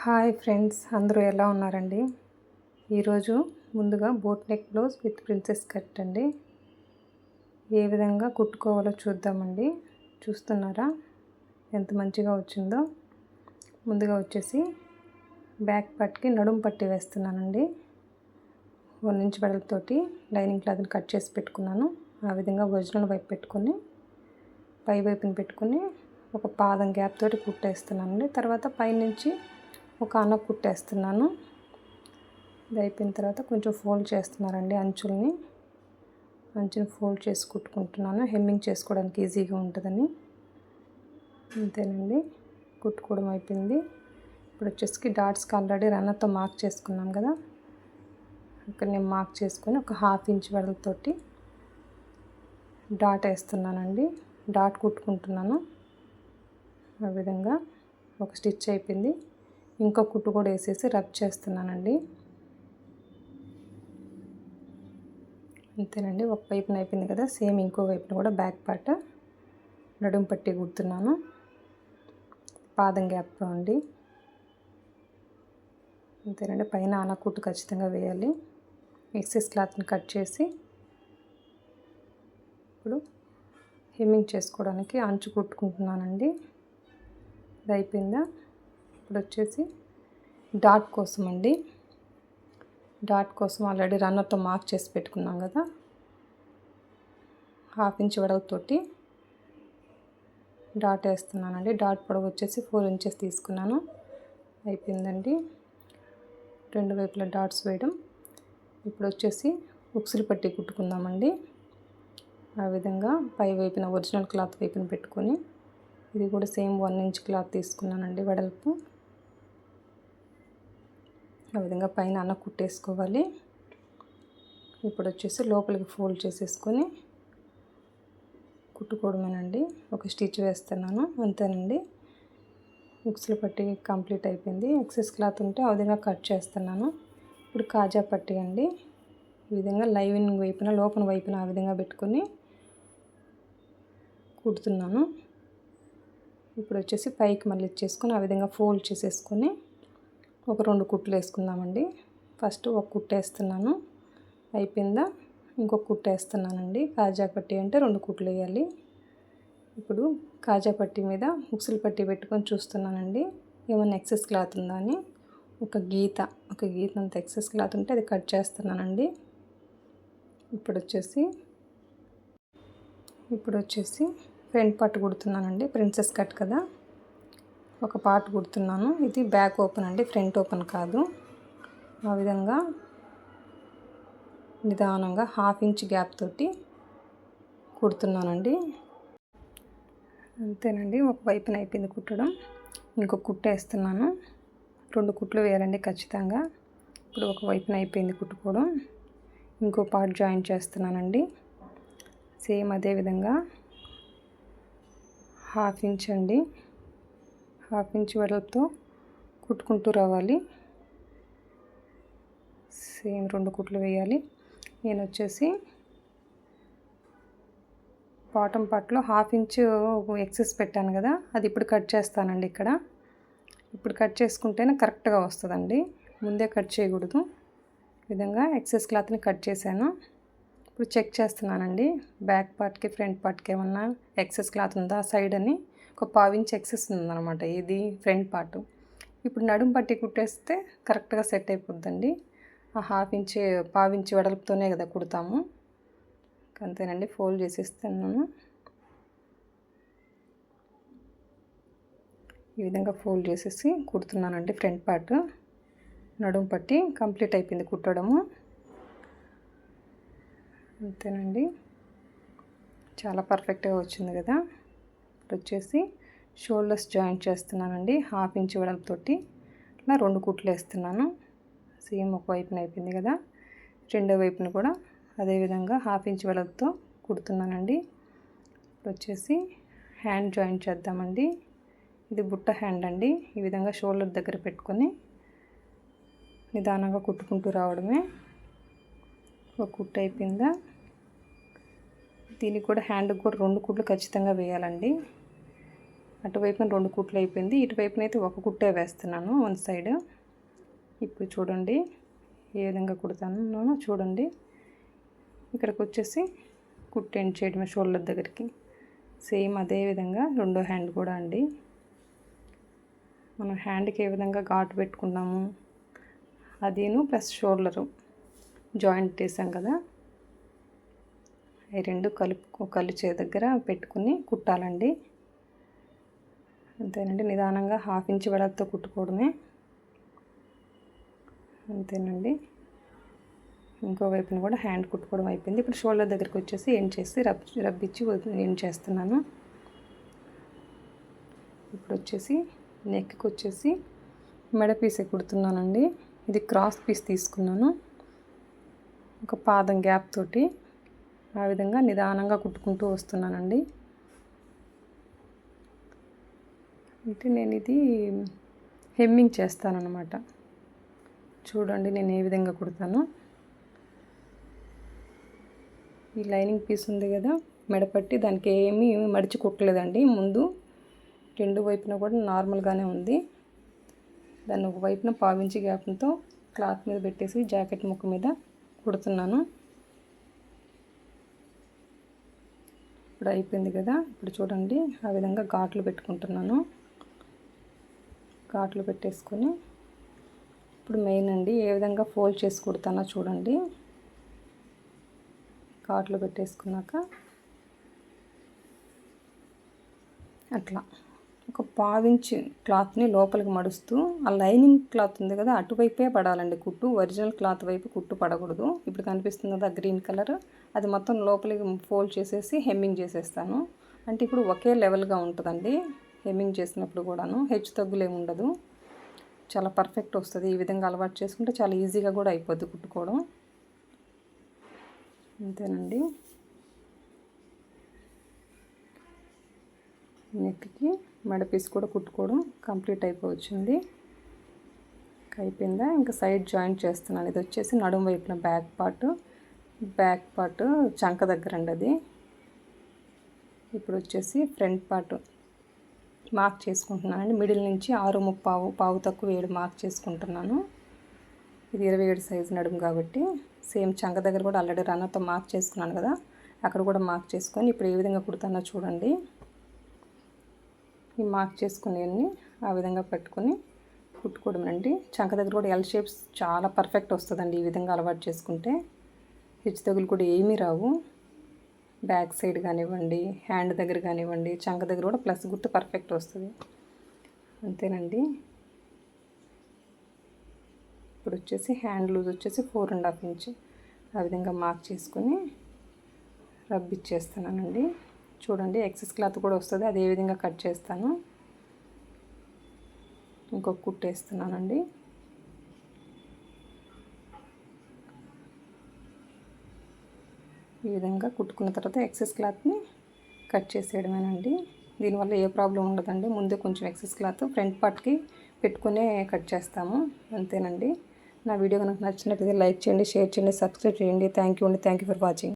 Hi friends, అందరూ ఎలా ఉన్నారండి? ఈరోజు ముందుగా boat neck blouse with princess cut అండి ఏ విధంగా కుట్టుకోవాలో చూద్దామండి. చూస్తున్నారా ఎంత మంచిగా వచ్చిందో. ముందుగా వచ్చేసి బ్యాక్ పార్ట్కి నడుము పట్టి వేస్తున్నానండి. 1 ఇంచ్ వెడల్పుతోటి లైనింగ్ క్లాత్ని కట్ చేసి పెట్టుకున్నాను. ఆ విధంగా ఒరిజినల్ వైపు పెట్టుకొని పై వైపుని పెట్టుకొని ఒక పాదం గ్యాప్ తోటి కుట్టేస్తున్నానండి. తర్వాత పైనుంచి ఒక అన్న కుట్టేస్తున్నాను. ఇది అయిపోయిన తర్వాత కొంచెం ఫోల్డ్ చేస్తున్నానండి. అంచుని ఫోల్డ్ చేసి కుట్టుకుంటున్నాను, హెమ్మింగ్ చేసుకోవడానికి ఈజీగా ఉంటుందని. అంతేనండి, కుట్టుకోవడం అయిపోయింది. ఇప్పుడు వచ్చేసి డాట్స్కి ఆల్రెడీ రన్నర్తో మార్క్ చేసుకున్నాం కదా, ఇక్కడ నేను మార్క్ చేసుకొని ఒక 1/2 ఇంచ్ వెడల్పుతోటి డాట్ వేస్తున్నానండి. డాట్ కుట్టుకుంటున్నాను. ఆ విధంగా ఒక స్టిచ్ అయిపోయింది. ఇంకో కుట్టు కూడా వేసేసి రబ్ చేస్తున్నానండి. అంతేనండి, ఒక వైపున అయిపోయింది కదా, సేమ్ ఇంకో వైపున కూడా బ్యాక్ పార్ట్ నడుము పట్టి కుడుతున్నాను. పాదం గ్యాప్తో అండి. అంతేనండి, పైన ఆన కుట్టు ఖచ్చితంగా వేయాలి. ఎక్సెస్ క్లాత్ని కట్ చేసి ఇప్పుడు హెమ్మింగ్ చేసుకోవడానికి అంచు కుట్టుకుంటున్నానండి. ఇది అయిపోయిందా? ఇప్పుడు వచ్చేసి డాట్ కోసం అండి. డాట్ కోసం ఆల్రెడీ రన్నర్తో మార్క్ చేసి పెట్టుకున్నాం కదా, 1/2 ఇంచ్ వెడల్పుతోటి డాట్ వేస్తున్నానండి. డాట్ పొడవు వచ్చేసి 4 ఇంచెస్ తీసుకున్నాను. అయిపోయిందండి, 2 వైపులా డాట్స్ వేయడం. ఇప్పుడు వచ్చేసి ఉక్సులు పట్టి కుట్టుకుందామండి. ఆ విధంగా పై వైపున ఒరిజినల్ క్లాత్ వైపున పెట్టుకొని, ఇది కూడా సేమ్ 1 ఇంచ్ క్లాత్ తీసుకున్నానండి వెడల్పు. ఆ విధంగా పైన అన్న కుట్టేసుకోవాలి. ఇప్పుడు వచ్చేసి లోపలికి ఫోల్డ్ చేసేసుకొని కుట్టుకోవడమేనండి. ఒక స్టిచ్ వేస్తున్నాను, అంతేనండి. ఉక్సులు పట్టి కంప్లీట్ అయిపోయింది. ఎక్సెస్ క్లాత్ ఉంటే ఆ విధంగా కట్ చేస్తున్నాను. ఇప్పుడు కాజా పట్టి అండి. ఈ విధంగా లైనింగ్ వైపున లోపల వైపున ఆ విధంగా పెట్టుకొని కుడుతున్నాను. ఇప్పుడు వచ్చేసి పైకి మళ్ళీ ఇచ్చేసుకొని ఆ విధంగా ఫోల్డ్ చేసేసుకొని ఒక 2 కుట్లు వేసుకుందామండి. ఫస్ట్ ఒక కుట్టు వేస్తున్నాను. అయిపోయిందా? ఇంకొక కుట్టు వేస్తున్నానండి. కాజా పట్టి అంటే 2 కుట్లు వేయాలి. ఇప్పుడు కాజా పట్టి మీద ఉక్సులు పట్టి పెట్టుకొని చూస్తున్నానండి, ఏమైనా ఎక్సెస్ క్లాత్ ఉందా అని. ఒక గీత అంత ఎక్సెస్ క్లాత్ ఉంటే అది కట్ చేస్తున్నానండి. ఇప్పుడు వచ్చేసి ఫ్రంట్ పార్ట్ కుడుతున్నానండి. ప్రిన్సెస్ కట్ కదా, ఒక పార్ట్ కుడుతున్నాను. ఇది బ్యాక్ ఓపెన్ అండి, ఫ్రంట్ ఓపెన్ కాదు. ఆ విధంగా నిదానంగా 1/2 ఇంచ్ గ్యాప్ తోటి కుడుతున్నానండి. అంతేనండి, ఒక వైపున అయిపోయింది కుట్టడం. ఇంకొక కుట్టు వేస్తున్నాను. 2 కుట్లు వేయాలండి ఖచ్చితంగా. ఇప్పుడు ఒక వైపున అయిపోయింది కుట్టుకోవడం. ఇంకో పార్ట్ జాయిన్ చేస్తున్నానండి. సేమ్ అదే విధంగా 1/2 ఇంచ్ అండి, 1/2 ఇంచ్ వెడల్పుతో కుట్టుకుంటూ రావాలి. సేమ్ 2 కుట్లు వేయాలి. నేను వచ్చేసి బాటమ్ పార్ట్లో 1/2 ఇంచ్ ఎక్సెస్ పెట్టాను కదా, అది ఇప్పుడు కట్ చేస్తానండి. ఇప్పుడు కట్ చేసుకుంటేనే కరెక్ట్గా వస్తుందండి. ముందే కట్ చేయకూడదు. ఈ విధంగా ఎక్సెస్ క్లాత్ని కట్ చేశాను. ఇప్పుడు చెక్ చేస్తున్నానండి, బ్యాక్ పార్ట్కి ఫ్రంట్ పార్ట్కి ఏమన్నా ఎక్సెస్ క్లాత్ ఉందా సైడ్ అని. ఒక 1/4 ఇంచ్ ఎక్సెస్ ఉందన్నమాట ఇది ఫ్రంట్ పార్ట్. ఇప్పుడు నడుము పట్టి కుట్టేస్తే కరెక్ట్గా సెట్ అయిపోద్దండి. ఆ 1/2 ఇంచ్ వెడల్పుతోనే కదా కుడతాము. అంతేనండి, ఫోల్డ్ చేసేస్తున్నాను. ఈ విధంగా ఫోల్డ్ చేసేసి కుడుతున్నానండి. ఫ్రంట్ పార్ట్ నడుము పట్టి కంప్లీట్ అయిపోయింది కుట్టడము. అంతేనండి, చాలా పర్ఫెక్ట్గా వచ్చింది కదా. ఇప్పుడు వచ్చేసి షోల్డర్స్ జాయింట్ చేస్తున్నానండి. 1/2 ఇంచ్ వెడల్పుతోటి ఇలా 2 కుట్లు వేస్తున్నాను. సేమ్ ఒక వైపున అయిపోయింది కదా, రెండో వైపున కూడా అదేవిధంగా 1/2 ఇంచ్ వెడల్పుతో కుడుతున్నానండి. ఇప్పుడు వచ్చేసి హ్యాండ్ జాయింట్ చేద్దామండి. ఇది బుట్ట హ్యాండ్ అండి. ఈ విధంగా షోల్డర్ దగ్గర పెట్టుకొని నిదానంగా కుట్టుకుంటూ రావడమే. ఒక కుట్టు అయిపోయిందా? దీనికి కూడా హ్యాండ్కి కూడా 2 కుట్లు ఖచ్చితంగా వేయాలండి. అటువైపున 2 కుట్లు అయిపోయింది. ఇటువైపున అయితే ఒక కుట్టే వేస్తున్నాను వన్ సైడ్. ఇప్పుడు చూడండి ఏ విధంగా కుడతాను చూడండి. ఇక్కడికి వచ్చేసి కుట్టు ఎండ్ చేయడమే షోల్డర్ దగ్గరికి. సేమ్ అదే విధంగా రెండో హ్యాండ్ కూడా అండి. మనం హ్యాండ్కి ఏ విధంగా ఘాటు పెట్టుకున్నాము అదీను ప్లస్ షోల్డరు జాయింట్ వేసాం కదా, ఈ రెండు కలిచే దగ్గర పెట్టుకుని కుట్టాలండి. అంతేనండి. నిదానంగా 1/2 ఇంచ్ వెడల్పుతో కుట్టుకోవడమే. అంతేనండి. ఇంకో వైపున కూడా హ్యాండ్ కుట్టుకోవడం అయిపోయింది. ఇప్పుడు షోల్డర్ దగ్గరికి వచ్చేసి ఎండ్ చేసి రబ్బిచ్చి ఎండ్ చేస్తున్నాను. ఇప్పుడు వచ్చేసి నెక్కి వచ్చేసి మెడ పీసే కుడుతున్నానండి. ఇది క్రాస్ పీస్ తీసుకున్నాను, ఒక పాదం గ్యాప్ తోటి. ఆ విధంగా నిదానంగా కుట్టుకుంటూ వస్తున్నానండి. అంటే నేను ఇది హెమ్మింగ్ చేస్తానన్నమాట. చూడండి నేను ఏ విధంగా కుడతాను. ఈ లైనింగ్ పీస్ ఉంది కదా మెడపట్టి, దానికి ఏమీ మడిచి కుట్టలేదండి. ముందు రెండు వైపున కూడా నార్మల్గానే ఉంది. దాన్ని ఒక వైపున 1/2 ఇంచ్ గ్యాప్తో క్లాత్ మీద పెట్టేసి జాకెట్ ముక్క మీద కుడుతున్నాను. ఇప్పుడు అయిపోయింది కదా. ఇప్పుడు చూడండి ఆ విధంగా ఘాట్లు పెట్టుకుంటున్నాను. ఘాట్లు పెట్టేసుకొని ఇప్పుడు మెయిన్ అండి ఏ విధంగా ఫోల్డ్ చేసి కుడతానో చూడండి. ఘాట్లు పెట్టేసుకున్నాక అట్లా ఒక 1/2 ఇంచ్ క్లాత్ని లోపలికి మడుస్తూ, ఆ లైనింగ్ క్లాత్ ఉంది కదా అటువైపే పడాలండి కుట్టు. ఒరిజినల్ క్లాత్ వైపు కుట్టు పడకూడదు. ఇప్పుడు కనిపిస్తుంది కదా గ్రీన్ కలర్, అది మొత్తం లోపలికి ఫోల్డ్ చేసేసి హెమ్మింగ్ చేసేస్తాను. అంటే ఇప్పుడు ఒకే లెవెల్గా ఉంటుందండి హెమ్మింగ్ చేసినప్పుడు కూడాను. హెచ్చు తగ్గులు ఏమి ఉండదు, చాలా పర్ఫెక్ట్ వస్తుంది. ఈ విధంగా అలవాటు చేసుకుంటే చాలా ఈజీగా కూడా అయిపోద్ది కుట్టుకోవడం. అంతేనండి. నెక్కి మెడ పీస్ కూడా కుట్టుకోవడం కంప్లీట్ అయిపోవచ్చింది. అయిపోయిందా. ఇంకా సైడ్ జాయింట్ చేస్తున్నాను. ఇది వచ్చేసి నడుము వైపున బ్యాక్ పార్ట్ చంక దగ్గర అండి అది. ఇప్పుడు వచ్చేసి ఫ్రంట్ పార్ట్ మార్క్ చేసుకుంటున్నానండి. మిడిల్ నుంచి 6.75 పావు తక్కువ 7 మార్క్ చేసుకుంటున్నాను. ఇది 27 సైజు నడుము కాబట్టి సేమ్ చంక దగ్గర కూడా ఆల్రెడీ రన్నర్తో మార్క్ చేసుకున్నాను కదా, అక్కడ కూడా మార్క్ చేసుకొని ఇప్పుడు ఏ విధంగా కుడతానో చూడండి. ఈ మార్క్ చేసుకునేవన్నీ ఆ విధంగా పెట్టుకొని కుట్టుకోవడం అండి. చంక దగ్గర కూడా ఎల్ షేప్స్ చాలా పర్ఫెక్ట్ వస్తుందండి ఈ విధంగా అలవాటు చేసుకుంటే. హెచ్చు తగులు కూడా ఏమీ రావు. బ్యాక్ సైడ్ కానివ్వండి, హ్యాండ్ దగ్గర కానివ్వండి, చంక దగ్గర కూడా ప్లస్ గుర్తు పర్ఫెక్ట్ వస్తుంది. అంతేనండి. ఇప్పుడు వచ్చేసి హ్యాండ్ లూజ్ వచ్చేసి 4.5 ఇంచ్ ఆ విధంగా మార్క్ చేసుకొని రబ్ ఇచ్చేస్తున్నానండి. చూడండి ఎక్సెస్ క్లాత్ కూడా వస్తుంది, అదే విధంగా కట్ చేస్తాను. ఇంకొక కుట్టేస్తున్నానండి. ఈ విధంగా కుట్టుకున్న తర్వాత ఎక్సెస్ క్లాత్ని కట్ చేసేయడమేనండి. దీనివల్ల ఏ ప్రాబ్లం ఉండదండి. ముందే కొంచెం ఎక్సెస్ క్లాత్ ఫ్రంట్ పార్ట్కి పెట్టుకునే కట్ చేస్తాము. అంతేనండి. నా వీడియో కనుక నచ్చినట్లయితే లైక్ చేయండి, షేర్ చేయండి, సబ్స్క్రైబ్ చేయండి. థ్యాంక్ యూ అండి. Thank you for watching.